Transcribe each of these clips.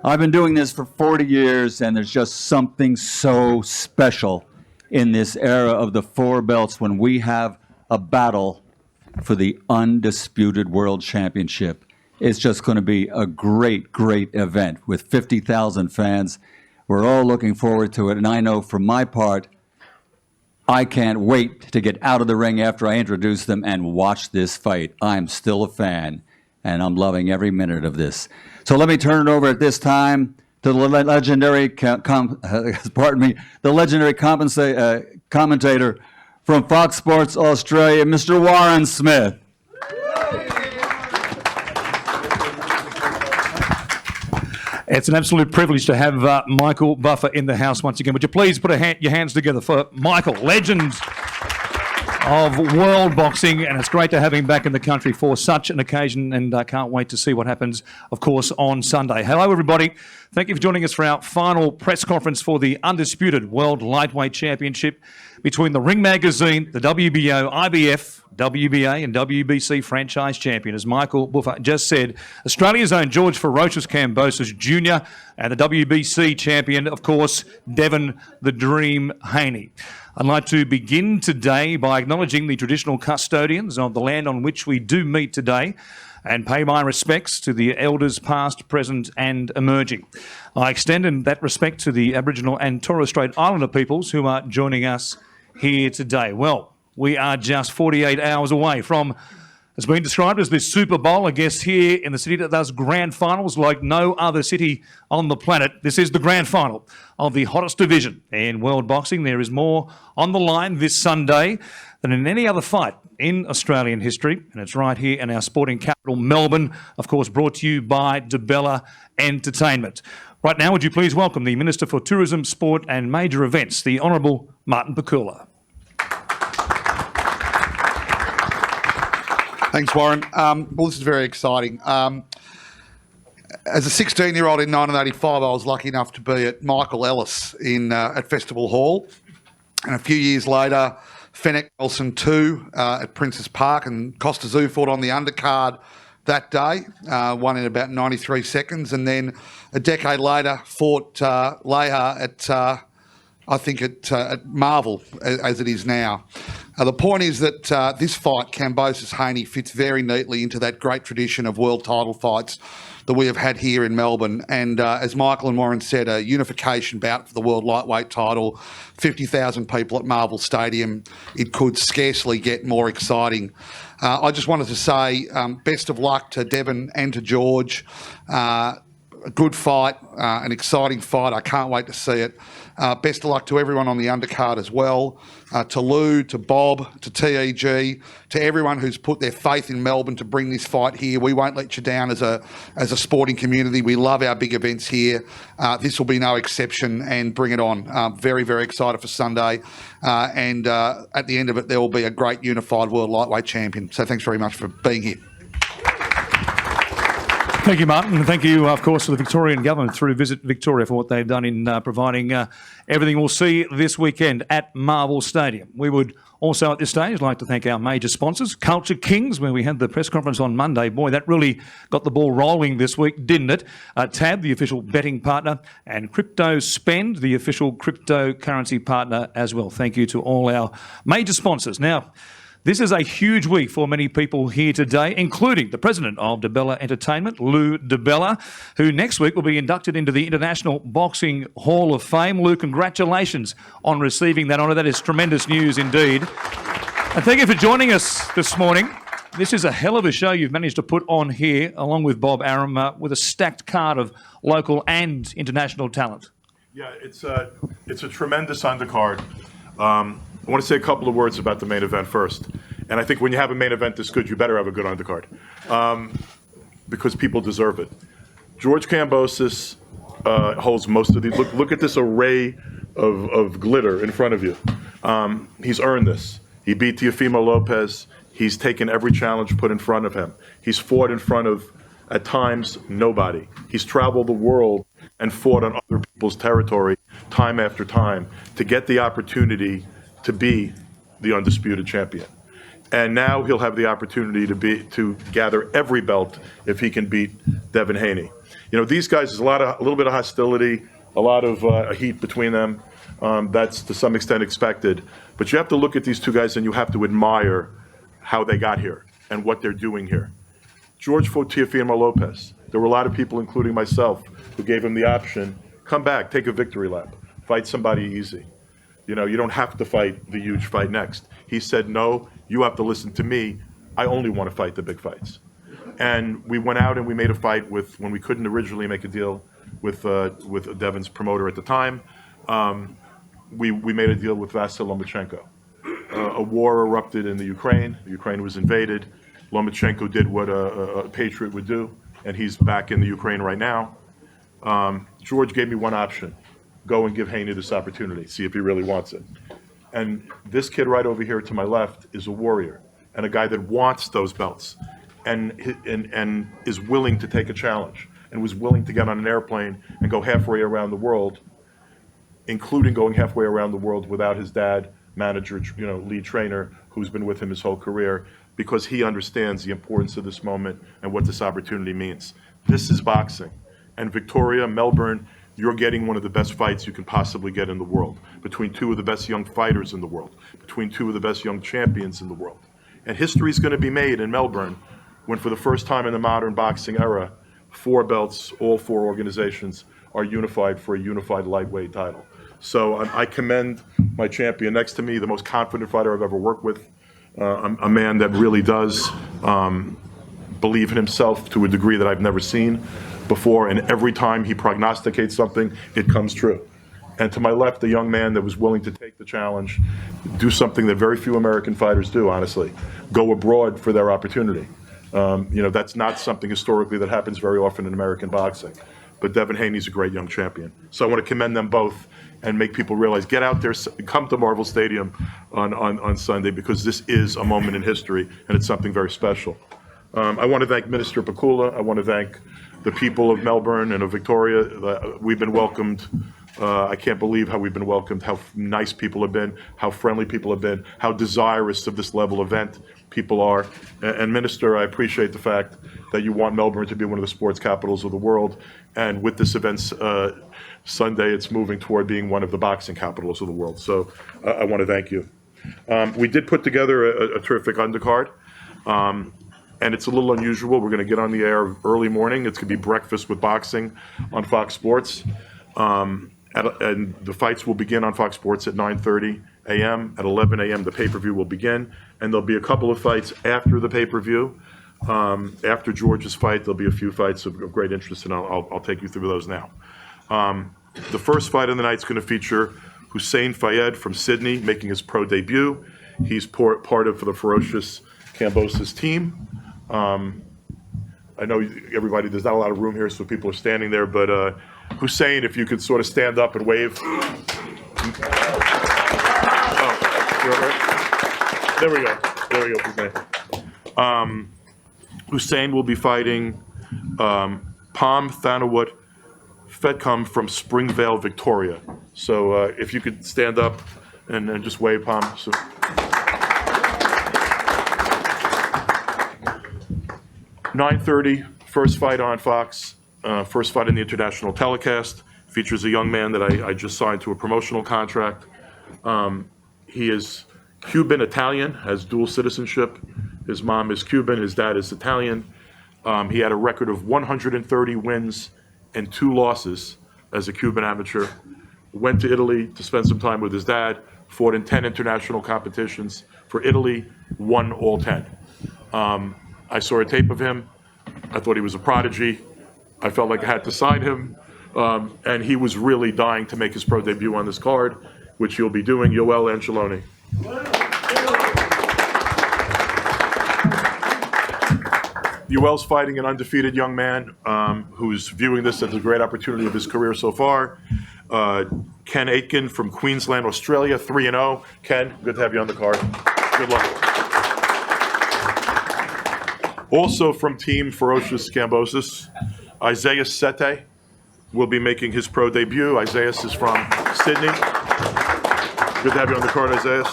I've been doing this for 40 years, and there's just something so special in this era of the four belts when we have a battle for the undisputed world championship. It's just going to be a great, great event with 50,000 fans. We're all looking forward to it, and I know for my part, I can't wait to get out of the ring after I introduce them and watch this fight. I'm still a fan, and I'm loving every minute of this. So let me turn it over at this time to the legendary, commentator from Fox Sports Australia, Mr. Warren Smith. It's an absolute privilege to have Michael Buffer in the house once again. Would you please put your hands together for Michael, legend of world boxing, and it's great to have him back in the country for such an occasion, and I can't wait to see what happens, of course, on Sunday. Hello, everybody. Thank you for joining us for our final press conference for the undisputed World Lightweight Championship between the Ring Magazine, the WBO, IBF, WBA and WBC franchise champion. As Michael Buffer just said, Australia's own George Ferocious Kambosos Jr. and the WBC champion, of course, Devin the Dream Haney. I'd like to begin today by acknowledging the traditional custodians of the land on which we do meet today and pay my respects to the elders past, present and emerging. I extend in that respect to the Aboriginal and Torres Strait Islander peoples who are joining us here today. Well, we are just 48 hours away from, it's been described as this Super Bowl, I guess, here in the city that does grand finals like no other city on the planet. This is the grand final of the hottest division in world boxing. There is more on the line this Sunday than in any other fight in Australian history, and it's right here in our sporting capital, Melbourne, of course, brought to you by DeBella Entertainment. Right now, would you please welcome the Minister for Tourism, Sport and Major Events, the Honourable Martin Pakula. Thanks, Warren. Well, this is very exciting. As a 16-year-old in 1985, I was lucky enough to be at Michael Ellis at Festival Hall. And a few years later, Fennec Nelson 2 at Princes Park, and Costa Zoo fought on the undercard that day, won in about 93 seconds. And then a decade later, fought Leha at Marvel, as it is now. The point is that this fight, Kambosos Haney, fits very neatly into that great tradition of world title fights that we have had here in Melbourne. And as Michael and Warren said, a unification bout for the world lightweight title, 50,000 people at Marvel Stadium. It could scarcely get more exciting. I just wanted to say best of luck to Devin and to George. A good fight, an exciting fight. I can't wait to see it. Best of luck to everyone on the undercard as well, to Lou, to Bob, to TEG, to everyone who's put their faith in Melbourne to bring this fight here. We won't let you down as a sporting community. We love our big events here. This will be no exception, and bring it on. Very, very excited for Sunday. And at the end of it, there will be a great unified world lightweight champion. So thanks very much for being here. Thank you, Martin, and thank you, of course, to the Victorian Government through Visit Victoria for what they've done in providing everything we'll see this weekend at Marvel Stadium. We would also at this stage like to thank our major sponsors, Culture Kings, where we had the press conference on Monday. Boy, that really got the ball rolling this week, didn't it? Tab, the official betting partner, and Crypto Spend, the official cryptocurrency partner as well. Thank you to all our major sponsors. Now, this is a huge week for many people here today, including the president of DeBella Entertainment, Lou DeBella, who next week will be inducted into the International Boxing Hall of Fame. Lou, congratulations on receiving that honour. That is tremendous news indeed. And thank you for joining us this morning. This is a hell of a show you've managed to put on here, along with Bob Arum, with a stacked card of local and international talent. Yeah, it's a tremendous undercard. I want to say a couple of words about the main event first. And I think when you have a main event this good, you better have a good undercard, because people deserve it. George Kambosos holds most of the, look at this array of glitter in front of you. He's earned this. He beat Teofimo Lopez. He's taken every challenge put in front of him. He's fought in front of, at times, nobody. He's traveled the world and fought on other people's territory time after time to get the opportunity to be the undisputed champion. And now he'll have the opportunity to gather every belt if he can beat Devin Haney. You know, these guys, there's a little bit of hostility, a lot of heat between them. That's to some extent expected. But you have to look at these two guys and you have to admire how they got here and what they're doing here. George fought Teofimo Lopez. There were a lot of people, including myself, who gave him the option, come back, take a victory lap, fight somebody easy. You know, you don't have to fight the huge fight next. He said, no, you have to listen to me. I only want to fight the big fights. And we went out and we made a fight when we couldn't originally make a deal with Devin's promoter at the time. We made a deal with Vasyl Lomachenko. A war erupted in the Ukraine. Ukraine was invaded. Lomachenko did what a patriot would do, and he's back in the Ukraine right now. George gave me one option. Go and give Haney this opportunity, see if he really wants it. And this kid right over here to my left is a warrior and a guy that wants those belts and is willing to take a challenge and was willing to get on an airplane and go halfway around the world, including going halfway around the world without his dad, manager, lead trainer, who's been with him his whole career, because he understands the importance of this moment and what this opportunity means. This is boxing. And Victoria, Melbourne, you're getting one of the best fights you can possibly get in the world, between two of the best young fighters in the world, between two of the best young champions in the world. And history is going to be made in Melbourne when, for the first time in the modern boxing era, 4 belts, all 4 organizations, are unified for a unified lightweight title. So I commend my champion next to me, the most confident fighter I've ever worked with, a man that really does believe in himself to a degree that I've never seen before, and every time he prognosticates something, it comes true. And to my left, a young man that was willing to take the challenge, do something that very few American fighters do, honestly, go abroad for their opportunity. That's not something historically that happens very often in American boxing. But Devin Haney's a great young champion. So I want to commend them both and make people realize, get out there, come to Marvel Stadium on Sunday, because this is a moment in history and it's something very special. I want to thank Minister Pakula. I want to thank the people of Melbourne and of Victoria. We've been welcomed. I can't believe how we've been welcomed, how nice people have been, how friendly people have been, how desirous of this level event people are. And Minister, I appreciate the fact that you want Melbourne to be one of the sports capitals of the world. And with this event Sunday, it's moving toward being one of the boxing capitals of the world. So I want to thank you. We did put together a terrific undercard. And it's a little unusual. We're going to get on the air early morning. It's going to be breakfast with boxing on Fox Sports. And the fights will begin on Fox Sports at 9:30 a.m. At 11 a.m. the pay-per-view will begin. And there'll be a couple of fights after the pay-per-view. After George's fight, there'll be a few fights of great interest, and I'll take you through those now. The first fight of the night is going to feature Hussein Fayed from Sydney making his pro debut. He's part of the ferocious Kambosos team. I know everybody, there's not a lot of room here, so people are standing there, but Hussein, if you could sort of stand up and wave. There we go, Hussein. Hussein will be fighting Pam Thanawut Fedcom from Springvale, Victoria. So if you could stand up and just wave, Pam. So. 9:30, first fight on Fox, first fight in the international telecast. Features a young man that I just signed to a promotional contract. He is Cuban Italian, has dual citizenship. His mom is Cuban, his dad is Italian. He had a record of 130 wins and 2 losses as a Cuban amateur. Went to Italy to spend some time with his dad, fought in 10 international competitions for Italy, won all 10. I saw a tape of him. I thought he was a prodigy. I felt like I had to sign him. And he was really dying to make his pro debut on this card, which he'll be doing. Yoel Angeloni. Yoel's fighting an undefeated young man who's viewing this as a great opportunity of his career so far. Ken Aitken from Queensland, Australia, 3-0. Ken, good to have you on the card. Good luck. Also from Team Ferocious Kambosos, Isaiah Sete will be making his pro debut. Isaiah is from Sydney. Good to have you on the card, Isaiah.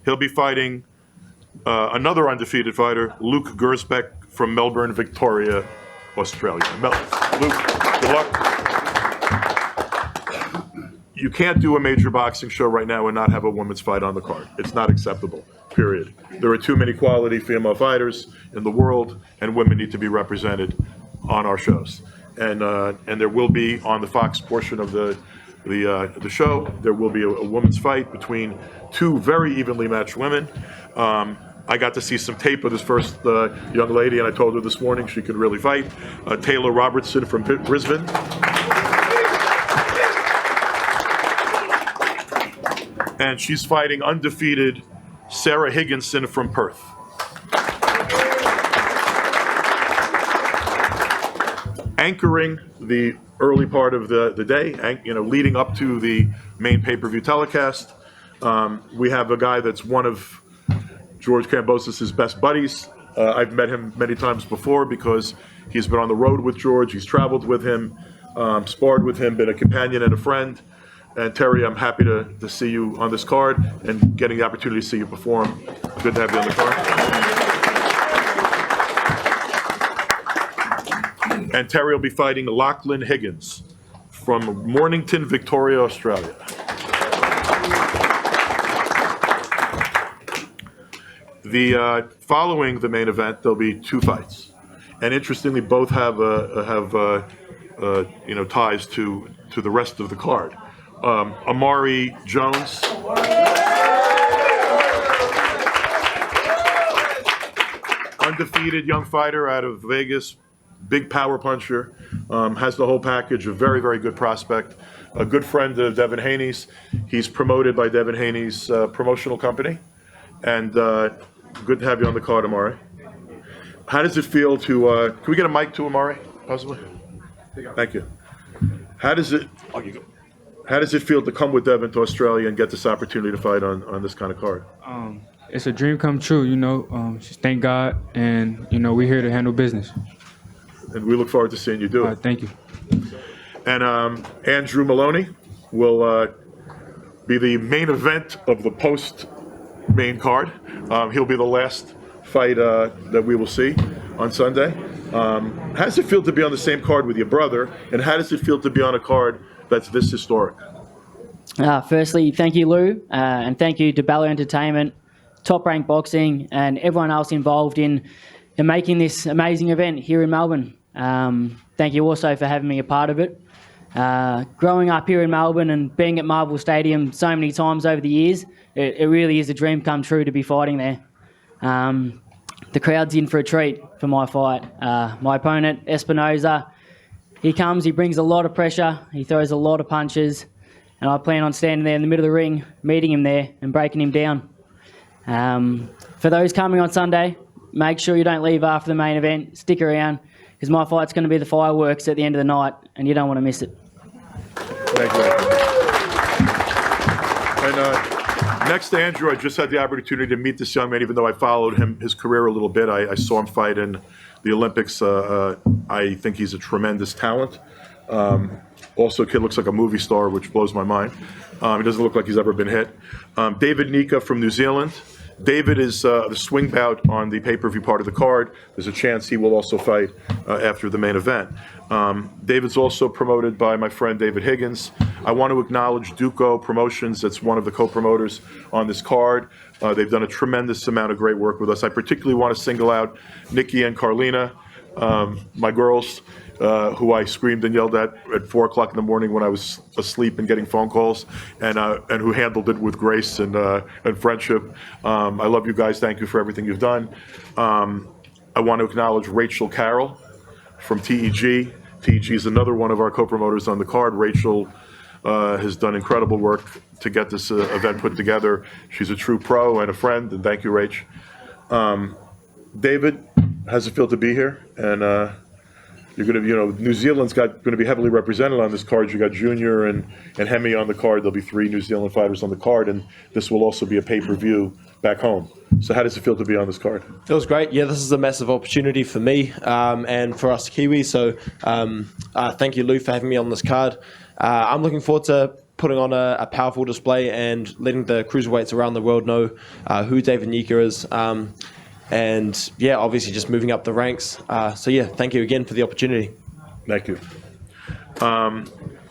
He'll be fighting another undefeated fighter, Luke Gersbeck from Melbourne, Victoria, Australia. Luke, good luck. You can't do a major boxing show right now and not have a women's fight on the card. It's not acceptable, period. There are too many quality female fighters in the world, and women need to be represented on our shows. And there will be, on the Fox portion of the show, there will be a women's fight between two very evenly matched women. I got to see some tape of this first young lady, and I told her this morning she could really fight. Taylor Robertson from Brisbane. And she's fighting undefeated Sarah Higginson from Perth. Anchoring the early part of the day, leading up to the main pay-per-view telecast, we have a guy that's one of George Kambosos' best buddies. I've met him many times before because he's been on the road with George. He's traveled with him, sparred with him, been a companion and a friend. And Terry, I'm happy to see you on this card and getting the opportunity to see you perform. Good to have you on the card. And Terry will be fighting Lachlan Higgins from Mornington, Victoria, Australia. Following the main event, there'll be two fights, and interestingly, both have ties to the rest of the card. Amari Jones. Undefeated young fighter out of Vegas, big power puncher, has the whole package, a very, very good prospect, a good friend of Devin Haney's. He's promoted by Devin Haney's promotional company, and good to have you on the card, Amari. How does it feel to, can we get a mic to Amari, possibly? Thank you. How does it feel to come with Devin to Australia and get this opportunity to fight on this kind of card? It's a dream come true, just thank God, and, we're here to handle business. And we look forward to seeing you do it. Thank you. And Andrew Maloney will be the main event of the post-main card. He'll be the last fight that we will see on Sunday. How does it feel to be on the same card with your brother, and how does it feel to be on a card that's this historic? Firstly, thank you, Lou, and thank you to Bella Entertainment, Top Rank Boxing, and everyone else involved in making this amazing event here in Melbourne. Thank you also for having me a part of it. Growing up here in Melbourne and being at Marvel Stadium so many times over the years, it really is a dream come true to be fighting there. The crowd's in for a treat for my fight. My opponent, Espinoza, he brings a lot of pressure, he throws a lot of punches, and I plan on standing there in the middle of the ring, meeting him there and breaking him down. For those coming on Sunday, make sure you don't leave after the main event. Stick around, because my fight's going to be the fireworks at the end of the night, and you don't want to miss it. Thank you. And next to Andrew, I just had the opportunity to meet this young man, even though I followed his career a little bit. I saw him fight in the Olympics. I think he's a tremendous talent. Also, kid looks like a movie star, which blows my mind. He doesn't look like he's ever been hit. David Nika from New Zealand. David is the swing bout on the pay-per-view part of the card. There's a chance he will also fight after the main event. David's also promoted by my friend David Higgins. I want to acknowledge Duco Promotions. That's one of the co-promoters on this card. They've done a tremendous amount of great work with us. I particularly want to single out Nikki and Carlina, my girls, who I screamed and yelled at 4 o'clock in the morning when I was asleep and getting phone calls, and who handled it with grace and friendship. I love you guys. Thank you for everything you've done. I want to acknowledge Rachel Carroll from TEG. TEG is another one of our co-promoters on the card. Rachel has done incredible work to get this event put together. She's a true pro and a friend, and thank you, Rach. David, how's it feel to be here? And you're going to, New Zealand's going to be heavily represented on this card. You got Junior and Hemi on the card. There'll be 3 New Zealand fighters on the card, and this will also be a pay-per-view back home. So how does it feel to be on this card? Feels great. Yeah, this is a massive opportunity for me and for us Kiwis. So thank you, Lou, for having me on this card. I'm looking forward to putting on a powerful display and letting the cruiserweights around the world know who David Nika is. And yeah, obviously just moving up the ranks. So yeah, thank you again for the opportunity. Thank you.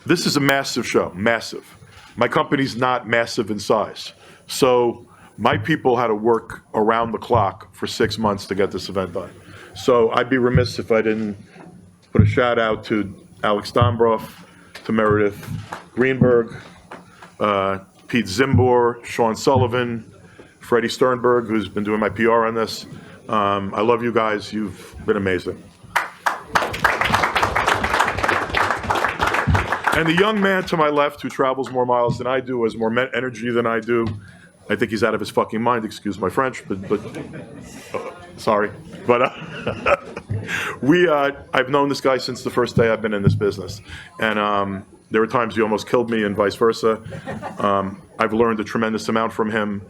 This is a massive show, massive. My company's not massive in size. So my people had to work around the clock for 6 months to get this event done. So I'd be remiss if I didn't put a shout out to Alex Dombroff, to Meredith Greenberg, Pete Zimbor, Sean Sullivan, Freddie Sternberg, who's been doing my PR on this. I love you guys. You've been amazing. And the young man to my left who travels more miles than I do, has more energy than I do. I think he's out of his fucking mind, excuse my French, but sorry. But I've known this guy since the first day I've been in this business. And there were times he almost killed me and vice versa. I've learned a tremendous amount from him.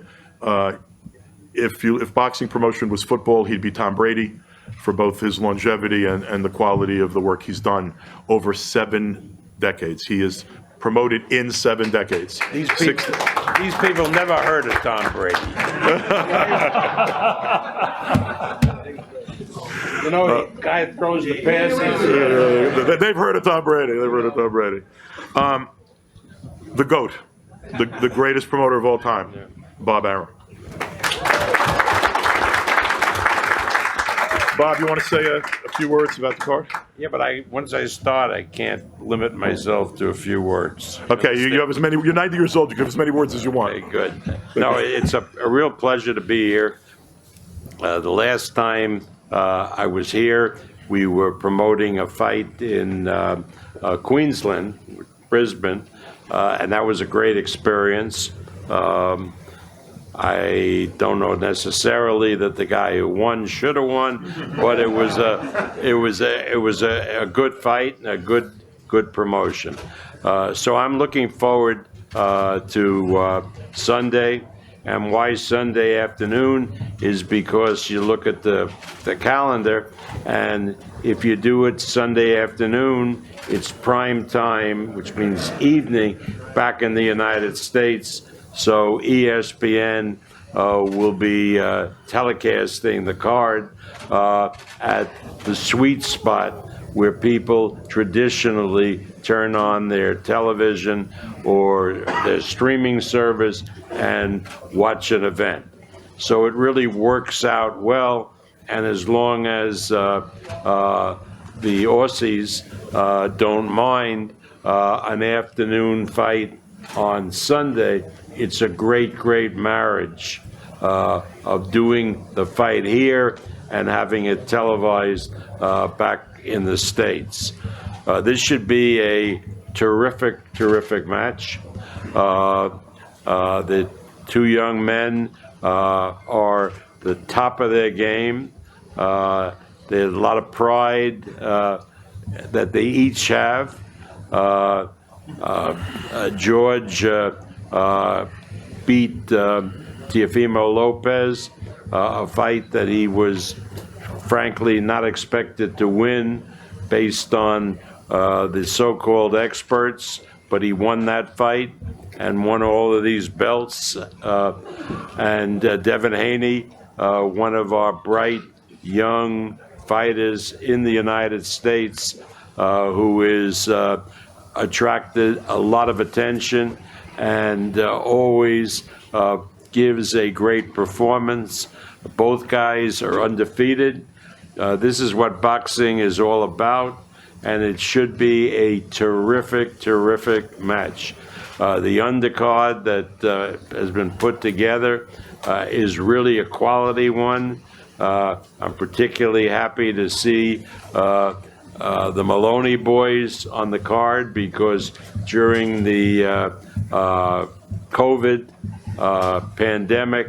If boxing promotion was football, he'd be Tom Brady for both his longevity and the quality of the work he's done over 7 decades. He is promoted in 7 decades. These people never heard of Tom Brady. You know, the guy throws the passes. They've heard of Tom Brady. They've heard of Tom Brady. The GOAT, the greatest promoter of all time, Bob Arum. Bob, you want to say a few words about the card? Yeah, but once I start, I can't limit myself to a few words. Okay, you have as many. You're 90 years old. You can have as many words as you want. Okay, good. No, it's a real pleasure to be here. The last time I was here, we were promoting a fight in Queensland, Brisbane, and that was a great experience. I don't know necessarily that the guy who won should have won, but it was a good fight and a good promotion. So I'm looking forward to Sunday. And why Sunday afternoon is because you look at the calendar, and if you do it Sunday afternoon, it's prime time, which means evening, back in the United States. So ESPN will be telecasting the card at the sweet spot where people traditionally turn on their television or their streaming service and watch an event. So it really works out well, and as long as the Aussies don't mind an afternoon fight on Sunday, it's a great marriage of doing the fight here and having it televised back in the States. This should be a terrific match. The two young men are the top of their game. There's a lot of pride that they each have. George beat Teofimo Lopez, a fight that he was frankly not expected to win based on the so-called experts, but he won that fight and won all of these belts. And Devin Haney, one of our bright young fighters in the United States, who is attracted a lot of attention and always gives a great performance. Both guys are undefeated. This is what boxing is all about, and it should be a terrific match. The undercard that has been put together is really a quality one. I'm particularly happy to see the Maloney boys on the card, because during the COVID pandemic,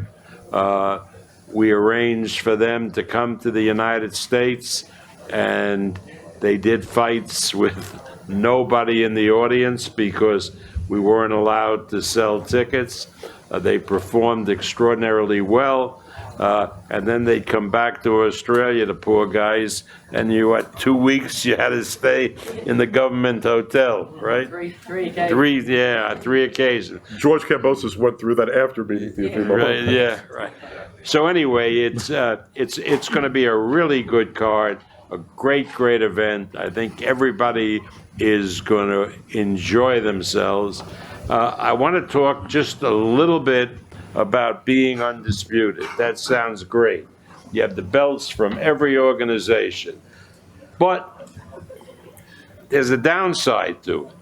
we arranged for them to come to the United States, and they did fights with nobody in the audience because we weren't allowed to sell tickets. They performed extraordinarily well. And then they'd come back to Australia, the poor guys, and you had 2 weeks you had to stay in the government hotel, right? Three occasions. Three occasions. George Kambosos went through that after beating Teofimo. Right, yeah, right. So anyway, it's going to be a really good card, a great event. I think everybody is going to enjoy themselves. I want to talk just a little bit about being undisputed. That sounds great. You have the belts from every organization. But there's a downside to it,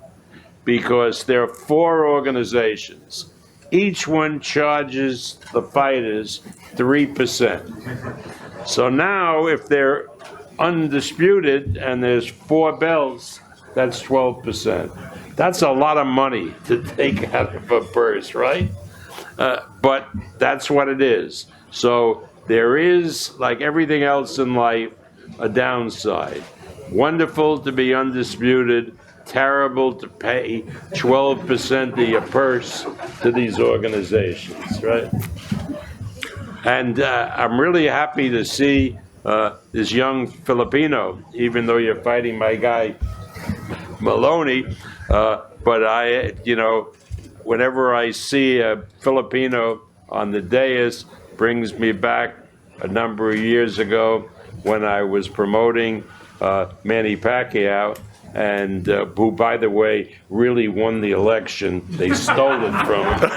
because there are 4 organizations. Each one charges the fighters 3%. So now if they're undisputed and there's 4 belts, that's 12%. That's a lot of money to take out of a purse, right? But that's what it is. So there is, like everything else in life, a downside. Wonderful to be undisputed, terrible to pay 12% of your purse to these organizations, right? And I'm really happy to see this young Filipino, even though you're fighting my guy Maloney, but whenever I see a Filipino on the dais, brings me back a number of years ago when I was promoting Manny Pacquiao, and who, by the way, really won the election. They stole it from him.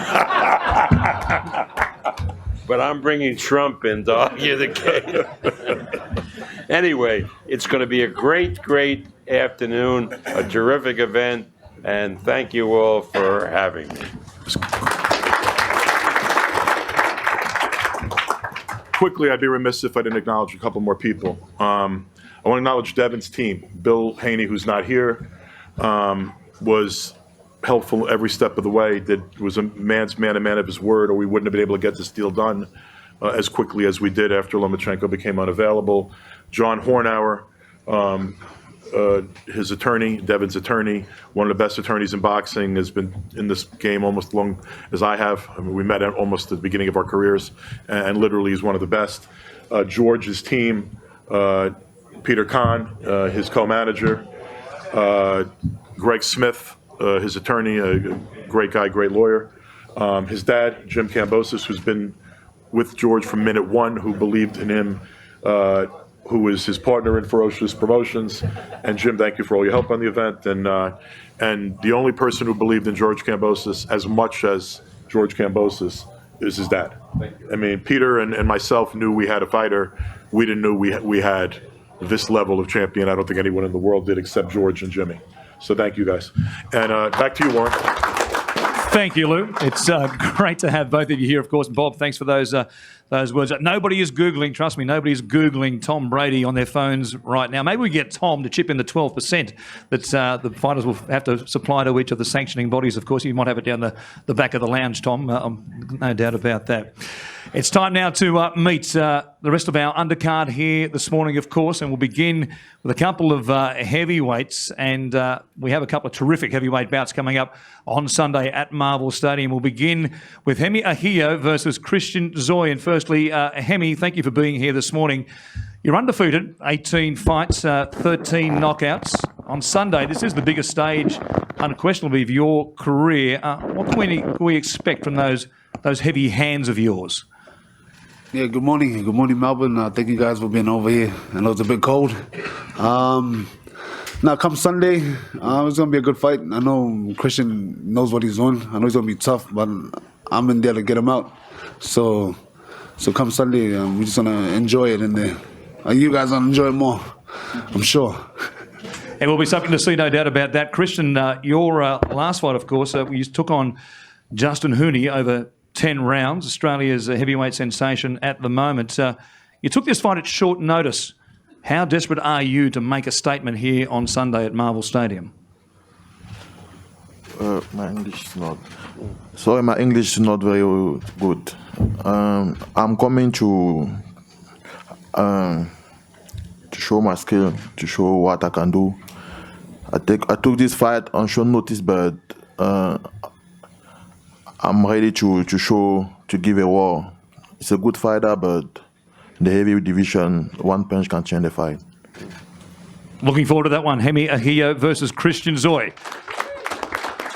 But I'm bringing Trump in to argue the case. Anyway, it's going to be a great afternoon, a terrific event, and thank you all for having me. Quickly, I'd be remiss if I didn't acknowledge a couple more people. I want to acknowledge Devin's team. Bill Haney, who's not here, was helpful every step of the way. Was a man of his word, or we wouldn't have been able to get this deal done as quickly as we did after Lomachenko became unavailable. John Hornauer, his attorney, Devin's attorney, one of the best attorneys in boxing, has been in this game almost as long as I have. I mean, we met almost at the beginning of our careers, and literally he's one of the best. George's team, Peter Kahn, his co-manager, Greg Smith, his attorney, a great guy, great lawyer. His dad, Jim Kambosos, who's been with George from minute one, who believed in him, who was his partner in Ferocious Promotions. And Jim, thank you for all your help on the event. And the only person who believed in George Kambosos as much as George Kambosos is his dad. I mean, Peter and myself knew we had a fighter. We didn't know we had this level of champion. I don't think anyone in the world did except George and Jimmy. So thank you, guys. And back to you, Warren. Thank you, Lou. It's great to have both of you here, of course. Bob, thanks for those words. Nobody is Googling, trust me, nobody is Googling Tom Brady on their phones right now. Maybe we get Tom to chip in the 12% that the fighters will have to supply to each of the sanctioning bodies. Of course, you might have it down the back of the lounge, Tom. No doubt about that. It's time now to meet the rest of our undercard here this morning, of course, and we'll begin with a couple of heavyweights, and we have a couple of terrific heavyweight bouts coming up on Sunday at Marvel Stadium. We'll begin with Hemi Ahio versus Christian Zoy. And firstly, Hemi, thank you for being here this morning. You're undefeated, 18 fights, 13 knockouts. On Sunday, this is the biggest stage, unquestionably, of your career. What can we expect from those heavy hands of yours? Yeah, good morning. Good morning, Melbourne. Thank you guys for being over here. I know it's a bit cold. Now, come Sunday, it's going to be a good fight. I know Christian knows what he's doing. I know he's going to be tough, but I'm in there to get him out. So come Sunday, we're just going to enjoy it in there. You guys will enjoy it more, I'm sure. It will be something to see, no doubt about that. Christian, your last fight, of course, you took on Justin Hooney over 10 rounds, Australia's heavyweight sensation at the moment. You took this fight at short notice. How desperate are you to make a statement here on Sunday at Marvel Stadium? My English is not... Sorry, my English is not very good. I'm coming to show my skill, to show what I can do. I took this fight on short notice, but I'm ready to give a war. It's a good fighter, but the heavy division, one punch can change the fight. Looking forward to that one. Hemi Ahio versus Christian Zoy.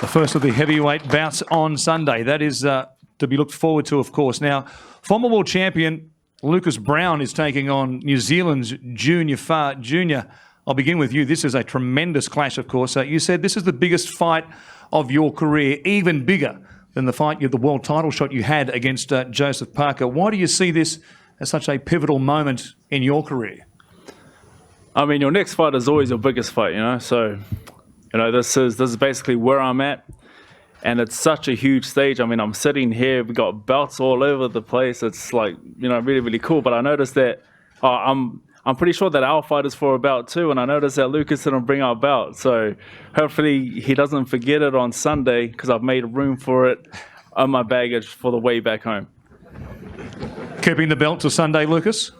The first of the heavyweight bouts on Sunday. That is to be looked forward to, of course. Now, former world champion Lucas Brown is taking on New Zealand's Junior Fa. Junior, I'll begin with you. This is a tremendous clash, of course. You said this is the biggest fight of your career, even bigger than the fight, the world title shot you had against Joseph Parker. Why do you see this as such a pivotal moment in your career? I mean, your next fight is always your biggest fight, you know. So, you know, this is basically where I'm at, and it's such a huge stage. I mean, I'm sitting here, we got belts all over the place. It's like, you know, really, really cool. But I noticed that I'm pretty sure that our fight is for a belt too, and I noticed that Lucas didn't bring our belt. So hopefully he doesn't forget it on Sunday, because I've made room for it on my baggage for the way back home. Keeping the belt till Sunday, Lucas?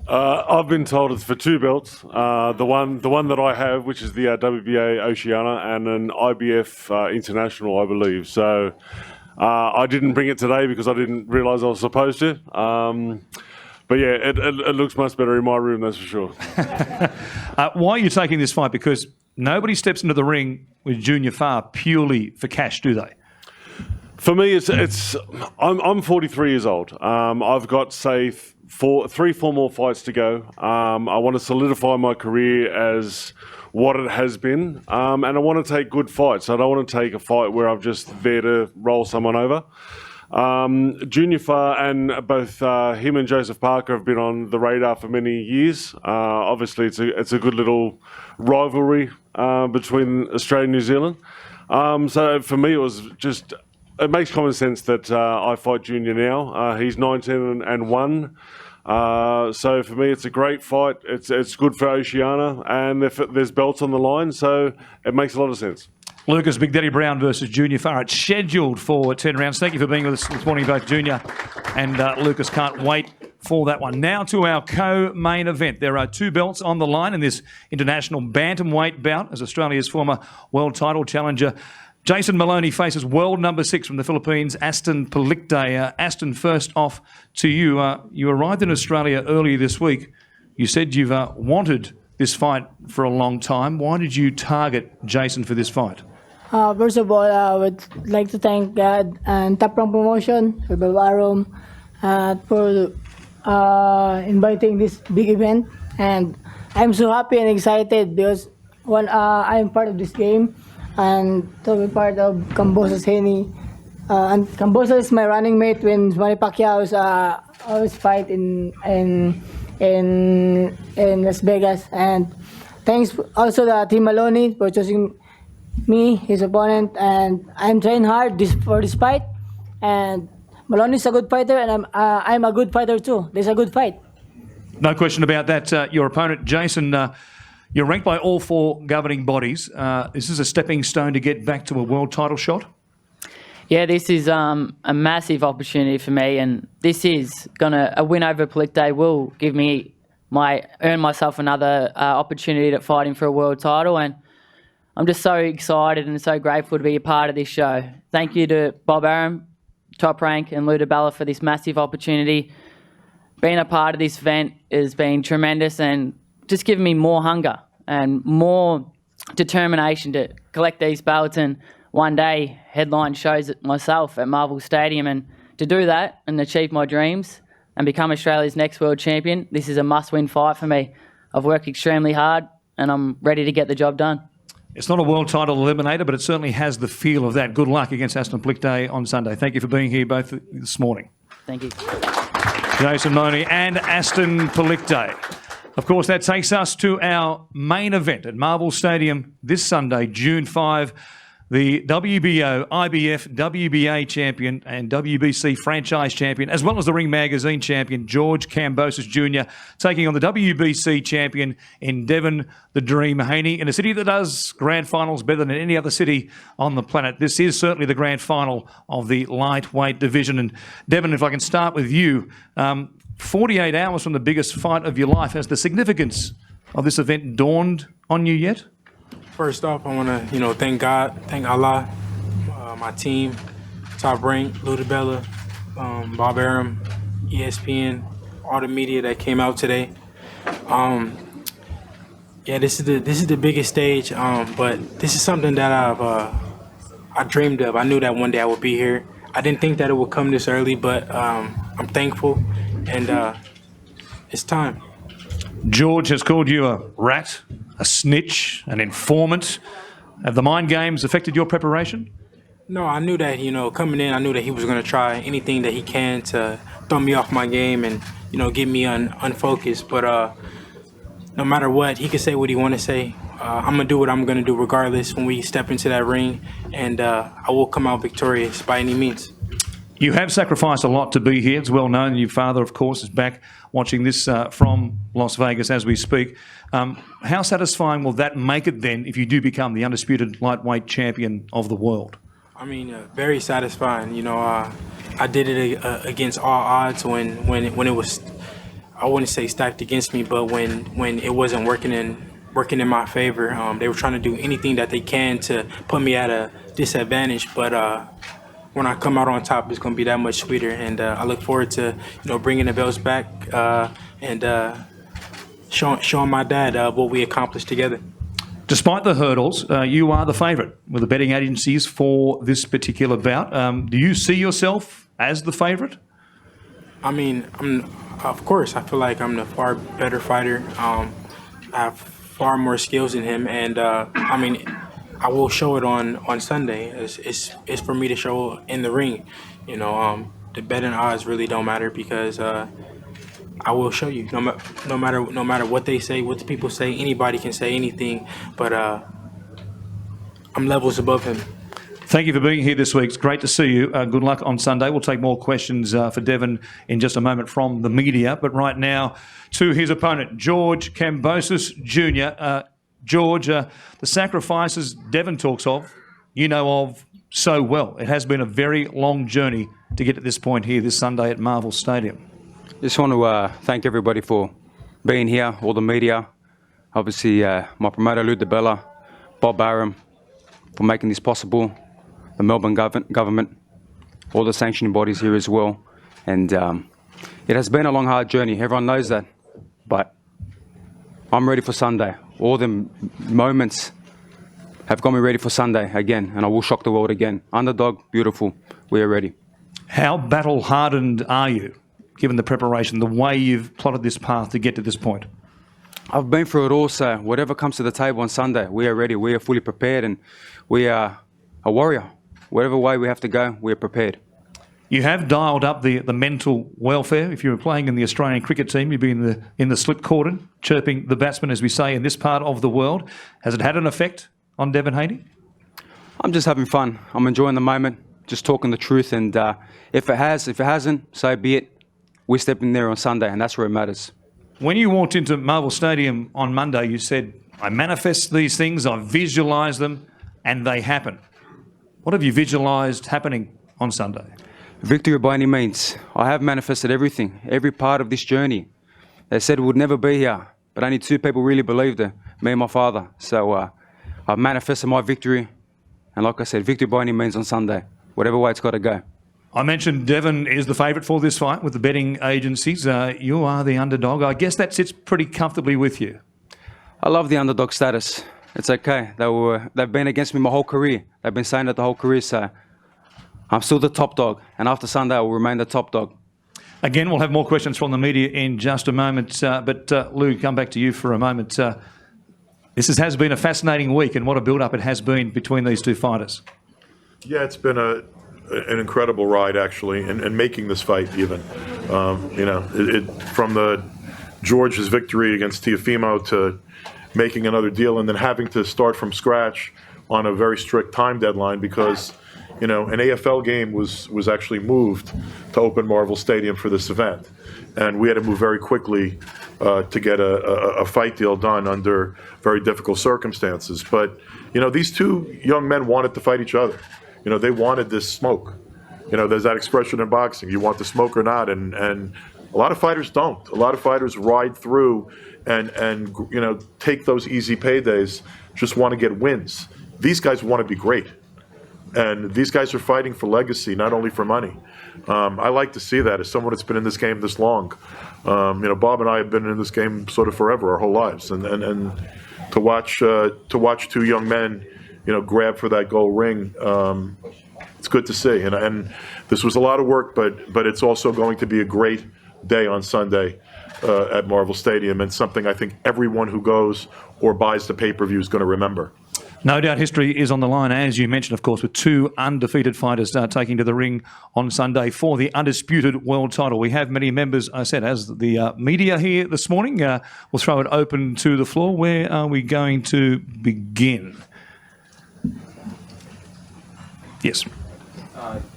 I've been told it's for 2 belts. The one that I have, which is the WBA Oceania, and an IBF International, I believe. So I didn't bring it today because I didn't realise I was supposed to. But yeah, it looks much better in my room, that's for sure. Why are you taking this fight? Because nobody steps into the ring with Junior Fa purely for cash, do they? For me, I'm 43 years old. I've got, say, 3-4 more fights to go. I want to solidify my career as what it has been, and I want to take good fights. I don't want to take a fight where I'm just there to roll someone over. Junior Fa and both him and Joseph Parker have been on the radar for many years. Obviously, it's a good little rivalry between Australia and New Zealand. So for me, it makes common sense that I fight Junior now. He's 19-1. So for me, it's a great fight. It's good for Oceania, and there's belts on the line, so it makes a lot of sense. Lucas Big Daddy Brown versus Junior Fa. It's scheduled for 10 rounds. Thank you for being with us this morning, both Junior and Lucas. Can't wait for that one. Now to our co-main event. There are 2 belts on the line in this international bantamweight bout as Australia's former world title challenger Jason Maloney faces world number 6 from the Philippines, Aston Palicte. Aston, first off to you. You arrived in Australia earlier this week. You said you've wanted this fight for a long time. Why did you target Jason for this fight? First of all, I would like to thank God and Top Rank Promotion for Belvarum for inviting this big event. And I'm so happy and excited because I'm part of this game and to be part of Kambosos Haney. And Kambosos is my running mate when Manny Pacquiao was always fight in Las Vegas. And thanks also to Team Maloney for choosing me, his opponent, and I'm training hard for this fight. And Maloney's a good fighter, and I'm a good fighter too. There's a good fight. No question about that. Your opponent, Jason, you're ranked by all 4 governing bodies. Is this a stepping stone to get back to a world title shot? Yeah, this is a massive opportunity for me, and this is a win over Palicte will give me earn myself another opportunity at fighting for a world title, and I'm just so excited and so grateful to be a part of this show. Thank you to Bob Arum, Top Rank, and Lou DiBella for this massive opportunity. Being a part of this event has been tremendous and just given me more hunger and more determination to collect these belts and one day headline shows myself at Marvel Stadium. And to do that and achieve my dreams and become Australia's next world champion, this is a must-win fight for me. I've worked extremely hard and I'm ready to get the job done. It's not a world title eliminator, but it certainly has the feel of that. Good luck against Aston Palicte on Sunday. Thank you for being here both this morning. Thank you. Jason Maloney and Aston Palicte. Of course, that takes us to our main event at Marvel Stadium this Sunday, June 5. The WBO, IBF, WBA champion and WBC franchise champion, as well as the Ring Magazine champion, George Kambosos Jr., taking on the WBC champion in Devin the Dream Haney, in a city that does grand finals better than any other city on the planet. This is certainly the grand final of the lightweight division. And Devin, if I can start with you, 48 hours from the biggest fight of your life, has the significance of this event dawned on you yet? First off, I want to, thank God, thank Allah, my team, Top Rank, Lou DiBella, Bob Arum, ESPN, all the media that came out today. Yeah, this is the biggest stage, but this is something that I dreamed of. I knew that one day I would be here. I didn't think that it would come this early, but I'm thankful, and it's time. George has called you a rat, a snitch, an informant. Have the mind games affected your preparation? No, I knew that, coming in, I knew that he was going to try anything that he can to throw me off my game and, get me unfocused. But no matter what, he can say what he want to say. I'm going to do what I'm going to do regardless when we step into that ring, and I will come out victorious by any means. You have sacrificed a lot to be here. It's well known. Your father, of course, is back watching this from Las Vegas as we speak. How satisfying will that make it then if you do become the undisputed lightweight champion of the world? I mean, very satisfying. I did it against all odds when it was, I wouldn't say stacked against me, but when it wasn't working in my favor. They were trying to do anything that they can to put me at a disadvantage, but when I come out on top, it's going to be that much sweeter. And I look forward to, bringing the belts back and showing my dad what we accomplished together. Despite the hurdles, you are the favourite with the betting agencies for this particular bout. Do you see yourself as the favourite? I mean, of course, I feel like I'm the far better fighter. I have far more skills than him, and I mean, I will show it on Sunday. It's for me to show in the ring. The betting odds really don't matter because I will show you. No matter what they say, what the people say, anybody can say anything, but I'm levels above him. Thank you for being here this week. It's great to see you. Good luck on Sunday. We'll take more questions for Devin in just a moment from the media. But right now, to his opponent, George Kambosos Jr. George, the sacrifices Devin talks of, you know of so well. It has been a very long journey to get to this point here this Sunday at Marvel Stadium. Just want to thank everybody for being here, all the media, obviously my promoter Lou DiBella, Bob Arum, for making this possible, the Melbourne government, all the sanctioning bodies here as well. And it has been a long, hard journey. Everyone knows that. But I'm ready for Sunday. All the moments have got me ready for Sunday again, and I will shock the world again. Underdog, beautiful. We are ready. How battle-hardened are you, given the preparation, the way you've plotted this path to get to this point? I've been through it all, so whatever comes to the table on Sunday, we are ready. We are fully prepared, and we are a warrior. Whatever way we have to go, we are prepared. You have dialed up the mental welfare. If you were playing in the Australian cricket team, you'd be in the slip cordon, chirping the batsman, as we say, in this part of the world. Has it had an effect on Devin Haney? I'm just having fun. I'm enjoying the moment, just talking the truth. And if it hasn't, so be it. We step in there on Sunday, and that's where it matters. When you walked into Marvel Stadium on Monday, you said, I manifest these things, I visualise them, and they happen. What have you visualised happening on Sunday? Victory by any means. I have manifested everything, every part of this journey. They said it would never be here, but only two people really believed it, me and my father. So I've manifested my victory, and like I said, victory by any means on Sunday, whatever way it's got to go. I mentioned Devin is the favourite for this fight with the betting agencies. You are the underdog. I guess that sits pretty comfortably with you. I love the underdog status. It's okay. They've been against me my whole career. They've been saying that the whole career, so I'm still the top dog. And after Sunday, I will remain the top dog. Again, we'll have more questions from the media in just a moment. But Lou, come back to you for a moment. This has been a fascinating week, and what a build-up it has been between these two fighters. Yeah, it's been an incredible ride, actually, and making this fight even. From George's victory against Teofimo to making another deal, and then having to start from scratch on a very strict time deadline because, an AFL game was actually moved to open Marvel Stadium for this event. And we had to move very quickly to get a fight deal done under very difficult circumstances. But, these two young men wanted to fight each other. They wanted this smoke. There's that expression in boxing, you want the smoke or not, and a lot of fighters don't. A lot of fighters ride through and take those easy paydays, just want to get wins. These guys want to be great. And these guys are fighting for legacy, not only for money. I like to see that as someone that's been in this game this long. Bob and I have been in this game sort of forever, our whole lives, and to watch two young men, grab for that gold ring, it's good to see. And this was a lot of work, but it's also going to be a great day on Sunday at Marvel Stadium, and something I think everyone who goes or buys the pay-per-view is going to remember. No doubt history is on the line, as you mentioned, of course, with two undefeated fighters taking to the ring on Sunday for the undisputed world title. We have many members, I said, as the media here this morning. We'll throw it open to the floor. Where are we going to begin? Yes.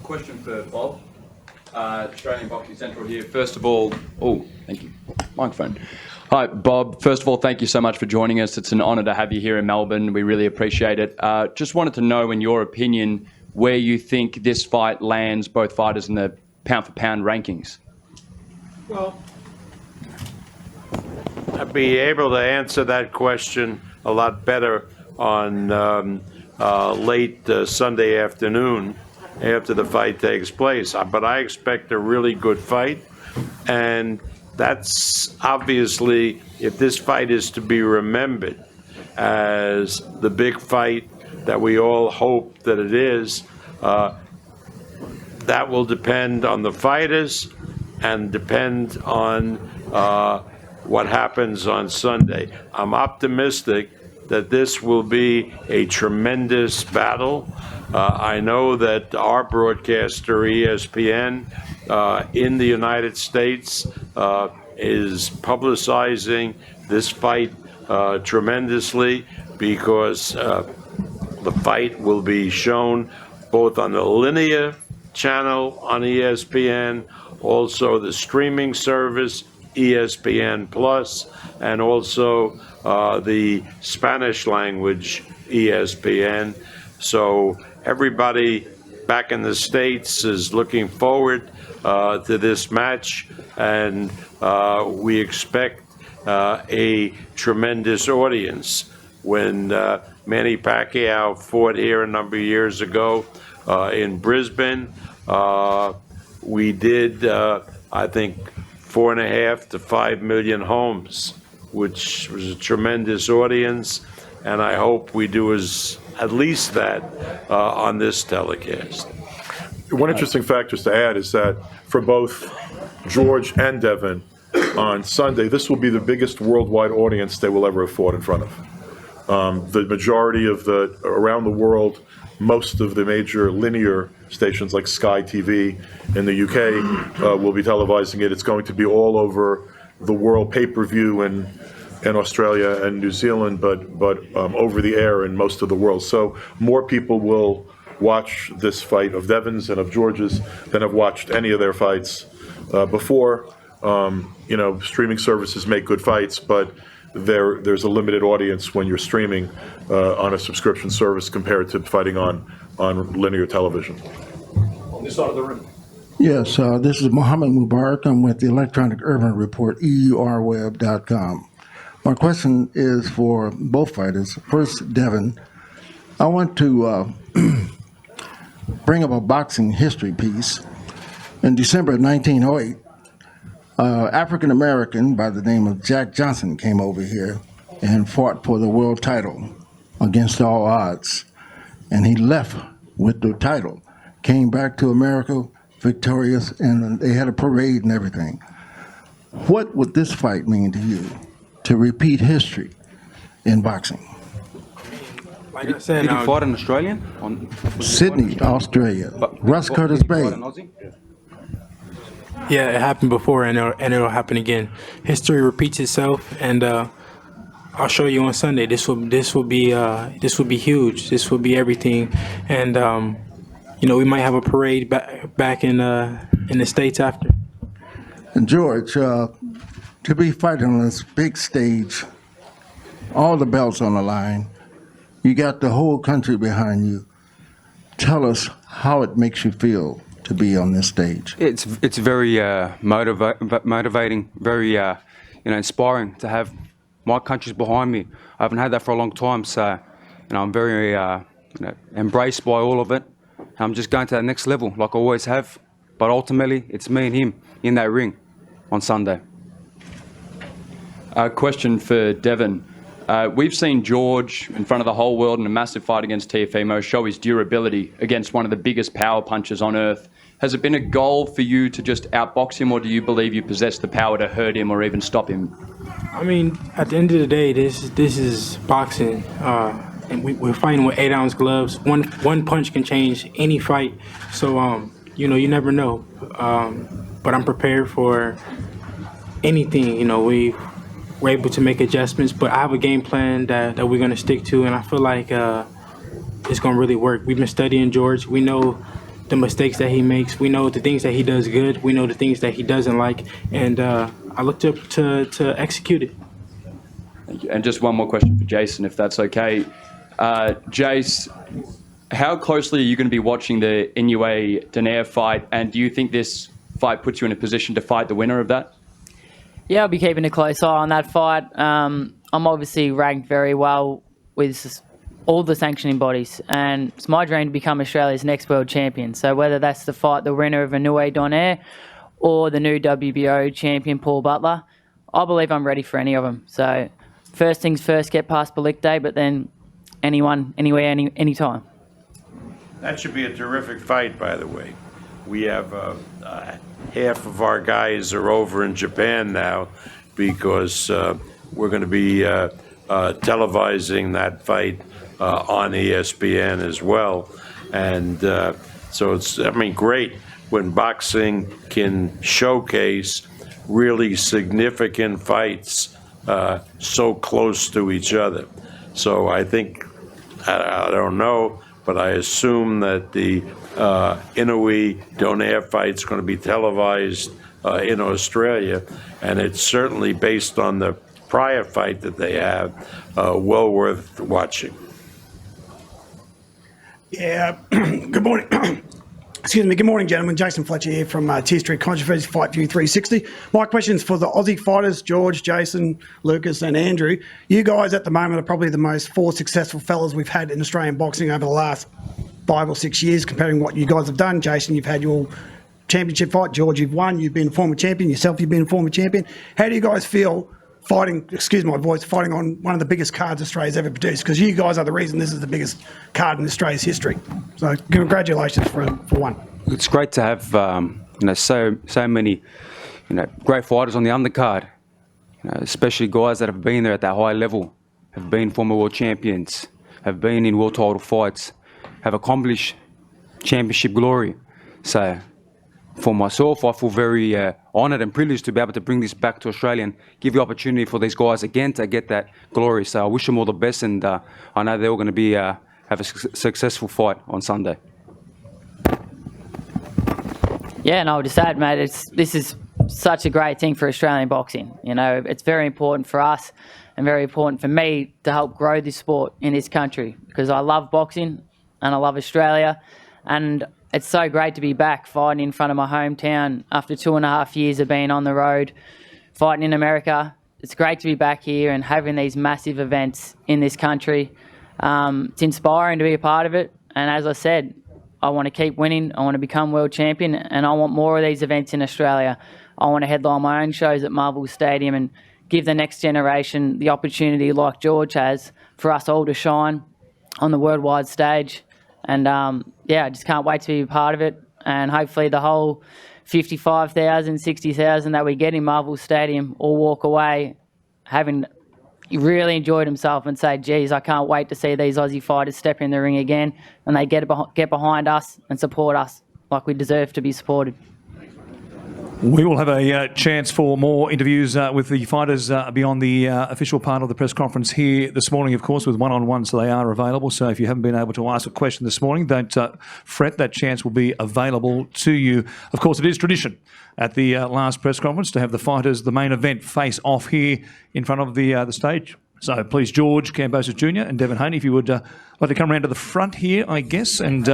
Question for Bob. Australian Boxing Central here. First of all, thank you. Microphone. Hi, Bob. First of all, thank you so much for joining us. It's an honour to have you here in Melbourne. We really appreciate it. Just wanted to know, in your opinion, where you think this fight lands both fighters in the pound-for-pound rankings. Well, I'd be able to answer that question a lot better on late Sunday afternoon after the fight takes place. But I expect a really good fight, and that's obviously, if this fight is to be remembered as the big fight that we all hope that it is, that will depend on the fighters and depend on what happens on Sunday. I'm optimistic that this will be a tremendous battle. I know that our broadcaster, ESPN, in the United States is publicizing this fight tremendously, because the fight will be shown both on the linear channel on ESPN, also the streaming service, ESPN Plus, and also the Spanish language ESPN. So everybody back in the States is looking forward to this match, and we expect a tremendous audience. When Manny Pacquiao fought here a number of years ago in Brisbane, we did, I think, 4.5 to 5 million homes, which was a tremendous audience, and I hope we do at least that on this telecast. One interesting fact just to add is that for both George and Devin, on Sunday, this will be the biggest worldwide audience they will ever have fought in front of. The majority of around the world, most of the major linear stations like Sky TV in the UK will be televising it. It's going to be all over the world, pay-per-view in Australia and New Zealand, but over the air in most of the world. So more people will watch this fight of Devin's and of George's than have watched any of their fights before. Streaming services make good fights, but there's a limited audience when you're streaming on a subscription service compared to fighting on linear television. On this side of the room. Yes, this is Mohammed Mubarak. I'm with the Electronic Urban Report, EURweb.com. My question is for both fighters. First, Devin, I want to bring up a boxing history piece. In December of 1908, African-American by the name of Jack Johnson came over here and fought for the world title against all odds. And he left with the title, came back to America victorious, and they had a parade and everything. What would this fight mean to you, to repeat history in boxing? Like I said, Did he fight an Australian? Sydney, Australia. Russ Curtis Bay. Yeah, it happened before, and it'll happen again. History repeats itself, and I'll show you on Sunday. This will be huge. This will be everything, and we might have a parade back in the States after. And George, to be fighting on this big stage, all the belts on the line, you got the whole country behind you. Tell us how it makes you feel to be on this stage. It's very motivating, very inspiring to have my country's behind me. I haven't had that for a long time, so I'm very embraced by all of it. I'm just going to that next level like I always have. But ultimately, it's me and him in that ring on Sunday. Question for Devin. We've seen George in front of the whole world in a massive fight against Teofimo show his durability against one of the biggest power punchers on earth. Has it been a goal for you to just outbox him, or do you believe you possess the power to hurt him or even stop him? I mean, at the end of the day, this is boxing, and we're fighting with 8-ounce gloves. One punch can change any fight, so you know, you never know. But I'm prepared for anything. You know, we're able to make adjustments, but I have a game plan that we're gonna stick to, and I feel like it's gonna really work. We've been studying George. We know the mistakes that he makes. We know the things that he does good. We know the things that he doesn't like, and I look to execute it. Thank you. And just one more question for Jason, if that's okay. Jace, how closely are you going to be watching the Inoue Donaire fight, and do you think this fight puts you in a position to fight the winner of that? Yeah, I'll be keeping a close eye on that fight. I'm obviously ranked very well with all the sanctioning bodies, and it's my dream to become Australia's next world champion. So whether that's to fight the winner of Inoue Donaire or the new WBO champion Paul Butler, I believe I'm ready for any of them. So first things first, get past Belikte, but then anyone, anywhere, anytime. That should be a terrific fight, by the way. We have half of our guys are over in Japan now because we're going to be televising that fight on ESPN as well. And so it's, I mean, great when boxing can showcase really significant fights so close to each other. So I think, I don't know, but I assume that the Inoue Donaire fight's going to be televised in Australia, and it's certainly based on the prior fight that they have, well worth watching. Yeah, good morning. Excuse me, good morning, gentlemen. Jason Fletcher here from Tier Street Controversy Fight View 360. My question's for the Aussie fighters, George, Jason, Lucas and Andrew. You guys at the moment are probably the most 4 successful fellas we've had in Australian boxing over the last 5 or 6 years, comparing what you guys have done. Jason, you've had your championship fight. George, you've won. You've been a former champion. Yourself, you've been a former champion. How do you guys feel fighting, excuse my voice, fighting on one of the biggest cards Australia's ever produced? Because you guys are the reason this is the biggest card in Australia's history. So congratulations for one. It's great to have so many great fighters on the undercard. Especially guys that have been there at that high level, have been former world champions, have been in world title fights, have accomplished championship glory. So for myself, I feel very honoured and privileged to be able to bring this back to Australia and give the opportunity for these guys again to get that glory. So I wish them all the best, and I know they're all going to be have a successful fight on Sunday. Yeah, and I would just add, mate, this is such a great thing for Australian boxing. You know, it's very important for us and very important for me to help grow this sport in this country, because I love boxing and I love Australia, and it's so great to be back fighting in front of my hometown after 2.5 years of being on the road, fighting in America. It's great to be back here and having these massive events in this country. It's inspiring to be a part of it, and as I said, I want to keep winning, I want to become world champion, and I want more of these events in Australia. I want to headline my own shows at Marvel Stadium and give the next generation the opportunity like George has for us all to shine on the worldwide stage. And yeah, I just can't wait to be a part of it, and hopefully the whole 55,000, 60,000 that we get in Marvel Stadium all walk away having really enjoyed himself and say, geez, I can't wait to see these Aussie fighters step in the ring again, and they get behind us and support us like we deserve to be supported. We will have a chance for more interviews with the fighters beyond the official part of the press conference here this morning, of course, with one-on-ones. So they are available. So if you haven't been able to ask a question this morning, don't fret. That chance will be available to you. Of course, it is tradition at the last press conference to have the fighters, the main event, face off here in front of the stage. So please, George Kambosos Jr. and Devin Haney, if you would like to come around to the front here, I guess. And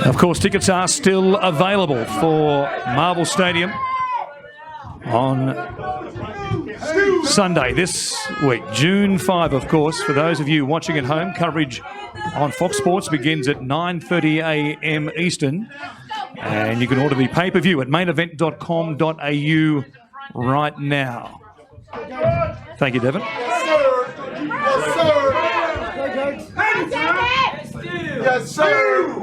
of course, tickets are still available for Marvel Stadium on Sunday this week, June 5, of course. For those of you watching at home, coverage on Fox Sports begins at 9:30 a.m. Eastern. And you can order the pay-per-view at mainevent.com.au right now. Thank you, Devin. Yes, sir.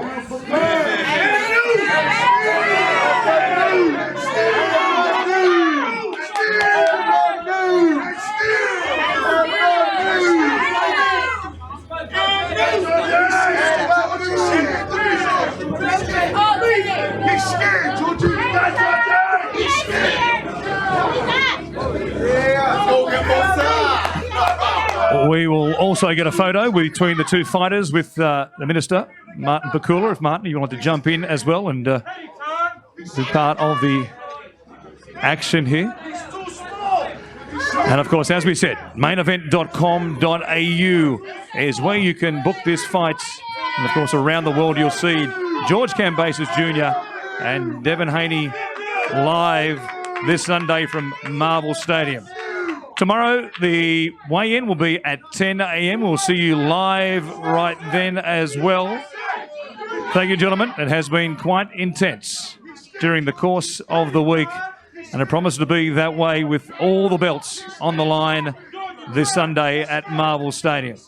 He's scared, Georgie. He's scared. Yeah, go get both sides. We will also get a photo between the two fighters with the Minister, Martin Pakula. If Martin, you want to jump in as well and be part of the action here. And of course, as we said, mainevent.com.au is where you can book this fight. And of course, around the world, you'll see George Kambosos Jr. and Devin Haney live this Sunday from Marvel Stadium. Tomorrow, the weigh-in will be at 10 a.m. We'll see you live right then as well. Thank you, gentlemen. It has been quite intense during the course of the week, and it promises to be that way with all the belts on the line this Sunday at Marvel Stadium.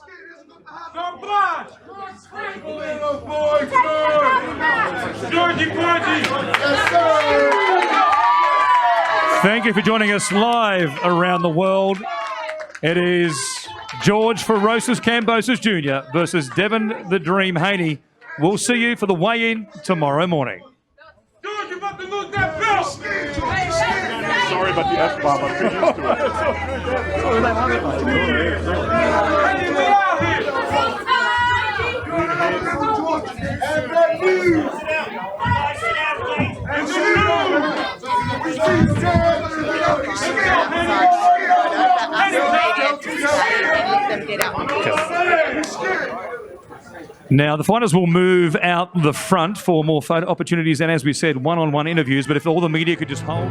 Thank you for joining us live around the world. It is George Ferocious Kambosos Jr. versus Devin the Dream Haney. We'll see you for the weigh-in tomorrow morning. George, you're about to lose that belt. Sorry about the F-bomb. I'm too Now, the fighters will move out the front for more photo opportunities and, as we said, one-on-one interviews. But if all the media could just hold...